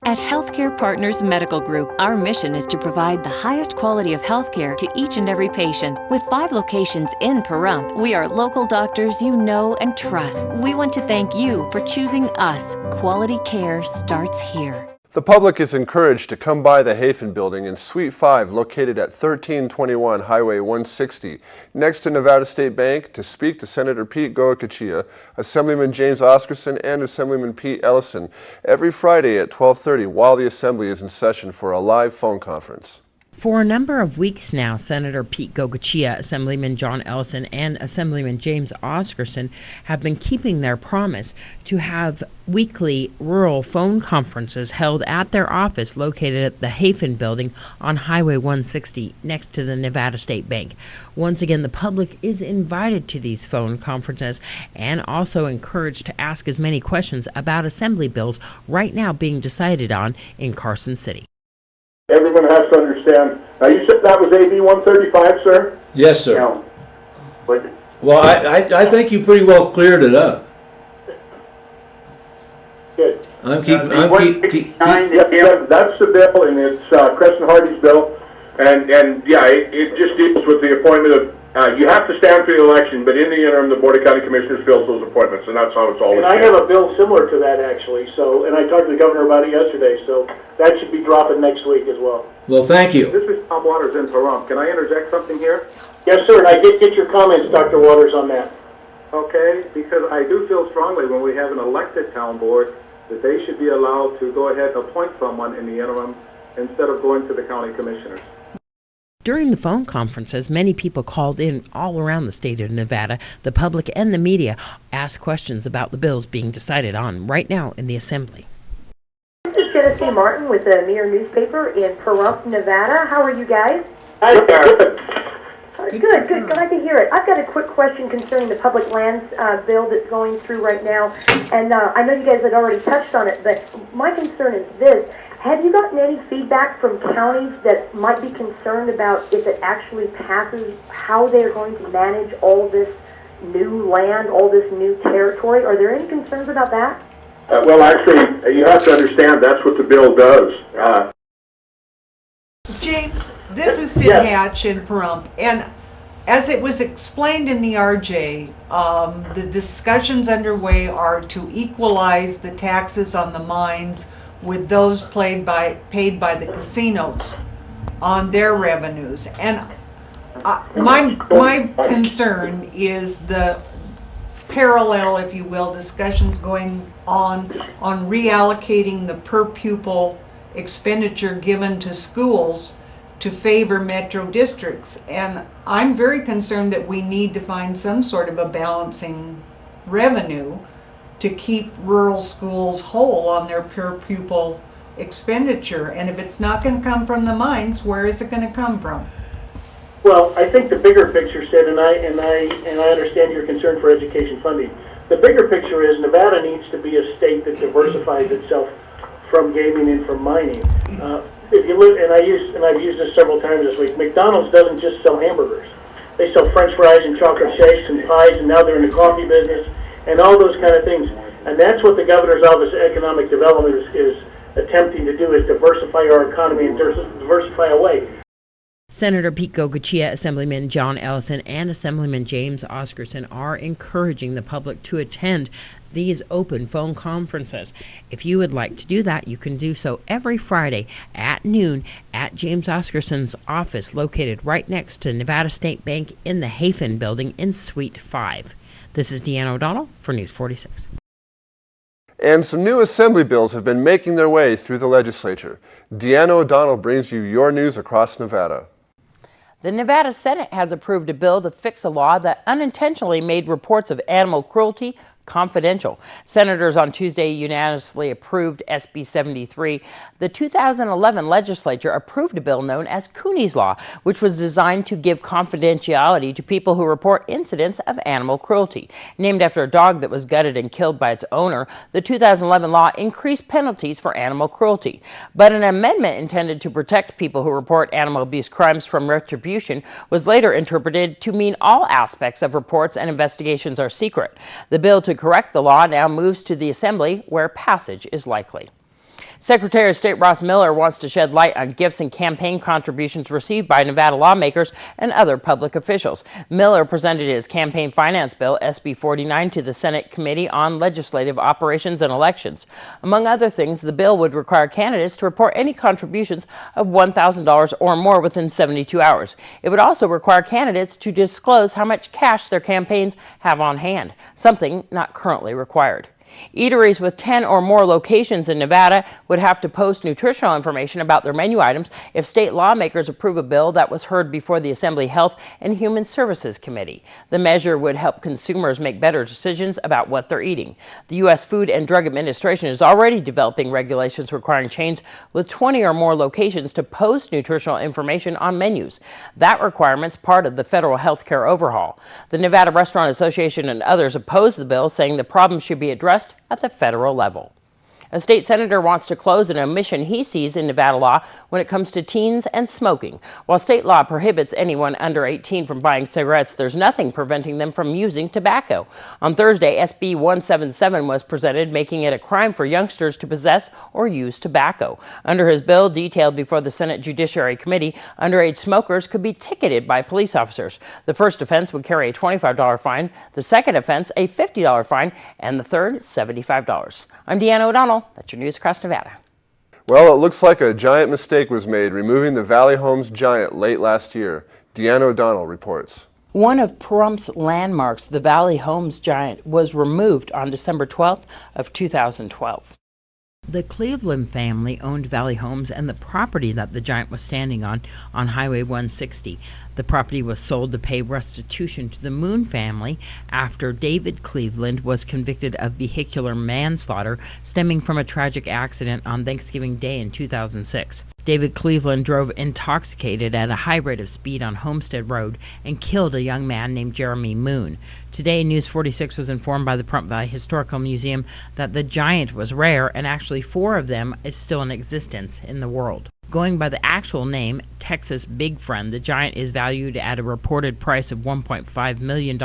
At Healthcare Partners Medical Group, our mission is to provide the highest quality of healthcare to each and every patient. With 5 locations in Pahrump, we are local doctors you know and trust. We want to thank you for choosing us. Quality care starts here. The public is encouraged to come by the Hafen Building in Suite 5 located at 1321 Highway 160 next to Nevada State Bank to speak to Senator Pete Goicoechea, Assemblyman James Oscarson, and Assemblyman Pete Ellison every Friday at 12:30 while the Assembly is in session for a live phone conference. For a number of weeks now, Senator Pete Goicoechea, Assemblyman John Ellison, and Assemblyman James Oscarson have been keeping their promise to have weekly rural phone conferences held at their office located at the Hafen Building on Highway 160 next to the Nevada State Bank. Once again, the public is invited to these phone conferences and also encouraged to ask as many questions about Assembly bills right now being decided on in Carson City. Everyone has to understand. Now, you said that was AB 135, sir? Yes, sir. No. But Well, I think you pretty well cleared it up. good. Yeah. That's the bill, and it's Crescent Hardy's bill. And yeah, it just deals with the appointment of, you have to stand for the election, but in the interim, the Board of County Commissioners fills those appointments, and that's how it's always And I have a bill similar to that, actually, so, and I talked to the governor about it yesterday, so that should be dropping next week as well. Well, thank you. This is Tom Waters in Pahrump. Can I interject something here? Yes, sir, and I did get your comments, Dr. Waters, on that. Okay, because I do feel strongly when we have an elected town board that they should be allowed to go ahead and appoint someone in the interim instead of going to the county commissioners. During the phone conferences, many people called in all around the state of Nevada. The public and the media asked questions about the bills being decided on right now in the Assembly. This is Genesee Martin with the Mirror newspaper in Pahrump, Nevada. How are you guys? Hi, Good. Glad to hear it. I've got a quick question concerning the public lands bill that's going through right now. And I know you guys had already touched on it, but my concern is this. Have you gotten any feedback from counties that might be concerned about if it actually passes, how they're going to manage all this new land, all this new territory? Are there any concerns about that? Well, actually, you have to understand that's what the bill does. James, this is Sid Hatch in Pahrump, and as it was explained in the RJ, the discussions underway are to equalize the taxes on the mines with those paid by the casinos on their revenues. And my concern is the parallel, if you will, discussions going on reallocating the per pupil expenditure given to schools to favor metro districts. And I'm very concerned that we need to find some sort of a balancing revenue to keep rural schools whole on their per pupil expenditure. And if it's not going to come from the mines, where is it going to come from? Well, I think the bigger picture, Sid, and I understand your concern for education funding. The bigger picture is Nevada needs to be a state that diversifies itself from gaming and from mining. If you look, and I've used this several times this week, McDonald's doesn't just sell hamburgers. They sell French fries and chocolate shakes and pies, and now they're in the coffee business and all those kind of things. And that's what the Governor's Office of Economic Development is attempting to do, is diversify our economy and diversify away. Senator Pete Goicoechea, Assemblyman John Ellison, and Assemblyman James Oscarson are encouraging the public to attend these open phone conferences. If you would like to do that, you can do so every Friday at noon at James Oscarson's office located right next to Nevada State Bank in the Hafen Building in Suite 5. This is Deanna O'Donnell for News 46. And some new Assembly bills have been making their way through the legislature. Deanna O'Donnell brings you your news across Nevada. The Nevada Senate has approved a bill to fix a law that unintentionally made reports of animal cruelty confidential. Senators on Tuesday unanimously approved SB 73. The 2011 legislature approved a bill known as Cooney's Law, which was designed to give confidentiality to people who report incidents of animal cruelty. Named after a dog that was gutted and killed by its owner, the 2011 law increased penalties for animal cruelty. But an amendment intended to protect people who report animal abuse crimes from retribution was later interpreted to mean all aspects of reports and investigations are secret. The bill to correct the law now moves to the Assembly, where passage is likely. Secretary of State Ross Miller wants to shed light on gifts and campaign contributions received by Nevada lawmakers and other public officials. Miller presented his campaign finance bill, SB 49, to the Senate Committee on Legislative Operations and Elections. Among other things, the bill would require candidates to report any contributions of $1,000 or more within 72 hours. It would also require candidates to disclose how much cash their campaigns have on hand, something not currently required. Eateries with 10 or more locations in Nevada would have to post nutritional information about their menu items if state lawmakers approve a bill that was heard before the Assembly Health and Human Services Committee. The measure would help consumers make better decisions about what they're eating. The U.S. Food and Drug Administration is already developing regulations requiring chains with 20 or more locations to post nutritional information on menus. That requirement's part of the federal health care overhaul. The Nevada Restaurant Association and others oppose the bill, saying the problem should be addressed at the federal level. A state senator wants to close an omission he sees in Nevada law when it comes to teens and smoking. While state law prohibits anyone under 18 from buying cigarettes, there's nothing preventing them from using tobacco. On Thursday, SB 177 was presented, making it a crime for youngsters to possess or use tobacco. Under his bill, detailed before the Senate Judiciary Committee, underage smokers could be ticketed by police officers. The first offense would carry a $25 fine, the second offense a $50 fine, and the third $75. I'm Deanna O'Donnell. That's your news across Nevada. Well, it looks like a giant mistake was made removing the Valley Homes giant late last year. Deanna O'Donnell reports. One of Pahrumph's landmarks, the Valley Homes giant, was removed on December 12th of 2012. The Cleveland family owned Valley Homes and the property that the giant was standing on Highway 160. The property was sold to pay restitution to the Moon family after David Cleveland was convicted of vehicular manslaughter stemming from a tragic accident on Thanksgiving Day in 2006. David Cleveland drove intoxicated at a high rate of speed on Homestead Road and killed a young man named Jeremy Moon. Today, News 46 was informed by the Pahrump Valley Historical Museum that the giant was rare and actually 4 of them is still in existence in the world. Going by the actual name, Texas Big Friend, the giant is valued at a reported price of $1.5 million.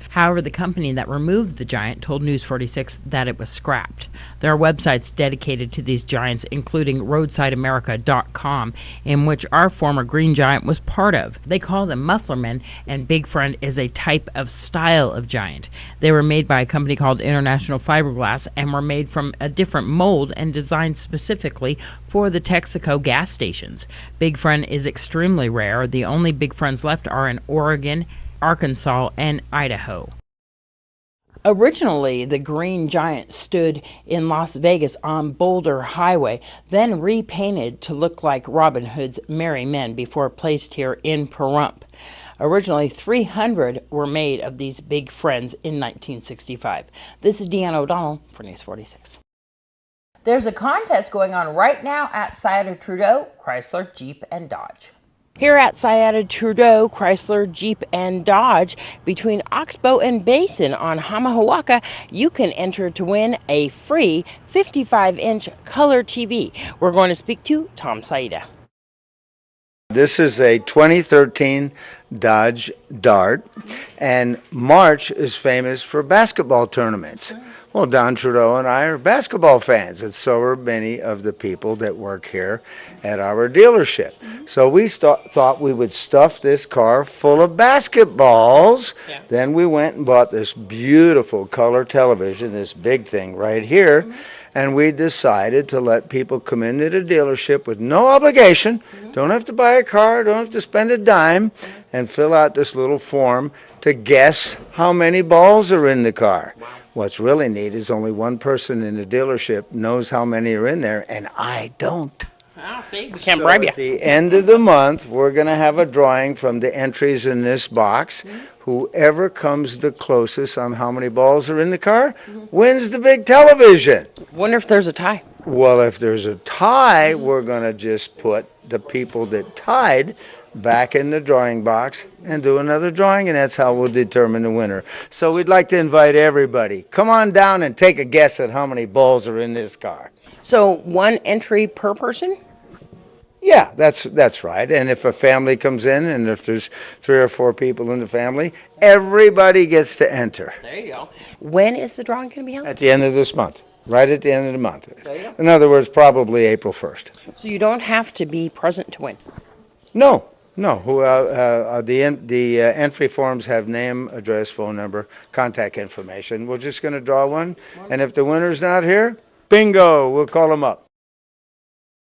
However, the company that removed the giant told News 46 that it was scrapped. There are websites dedicated to these giants, including RoadsideAmerica.com, in which our former green giant was part of. They call them mufflermen, and Big Friend is a type of style of giant. They were made by a company called International Fiberglass and were made from a different mold and designed specifically for the Texaco gas stations. Big Friend is extremely rare. The only Big Friends left are in Oregon, Arkansas, and Idaho. Originally, the Green Giant stood in Las Vegas on Boulder Highway, then repainted to look like Robin Hood's Merry Men before placed here in Pahrump. Originally, 300 were made of these Big Friends in 1965. This is Deanna O'Donnell for News 46. There's a contest going on right now at Sciatta Trudeau, Chrysler, Jeep, and Dodge. Here at Sciatta Trudeau, Chrysler, Jeep, and Dodge, between Oxbow and Basin on Hamahuaca, you can enter to win a free 55-inch color TV. We're going to speak to Tom Saida. This is a 2013 Dodge Dart, and March is famous for basketball tournaments. Well, Don Trudeau and I are basketball fans, and so are many of the people that work here at our dealership. So we thought we would stuff this car full of basketballs. Yeah. Then we went and bought this beautiful color television, this big thing right here, and we decided to let people come into the dealership with no obligation, don't have to buy a car, don't have to spend a dime, and fill out this little form to guess how many balls are in the car. Wow. What's really neat is only one person in the dealership knows how many are in there, and I don't. Oh, see, we can't bribe you. At the end of the month, we're going to have a drawing from the entries in this box. Whoever comes the closest on how many balls are in the car wins the big television. Wonder if there's a tie. Well, if there's a tie, we're going to just put the people that tied back in the drawing box and do another drawing, and that's how we'll determine the winner. So we'd like to invite everybody. Come on down and take a guess at how many balls are in this car. So 1 entry per person? Yeah, that's right. And if a family comes in, and if there's 3 or 4 people in the family, everybody gets to enter. There you go. When is the drawing going to be held? At the end of this month. right at the end of the month. In other words, probably April 1st. So you don't have to be present to win. No, no. The entry forms have name, address, phone number, contact information. We're just going to draw one, and if the winner's not here, bingo, we'll call them up.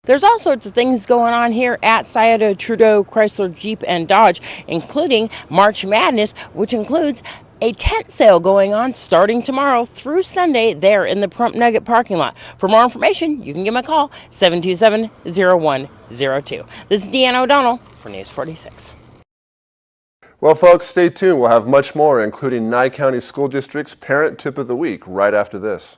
There's all sorts of things going on here at Scioto, Trudeau, Chrysler, Jeep, and Dodge, including March Madness, which includes a tent sale going on starting tomorrow through Sunday there in the Pahrump Nugget parking lot. For more information, you can give me a call, 727-0102. This is Deanna O'Donnell for News 46. Well, folks, stay tuned. We'll have much more, including Nye County School District's Parent Tip of the Week, right after this.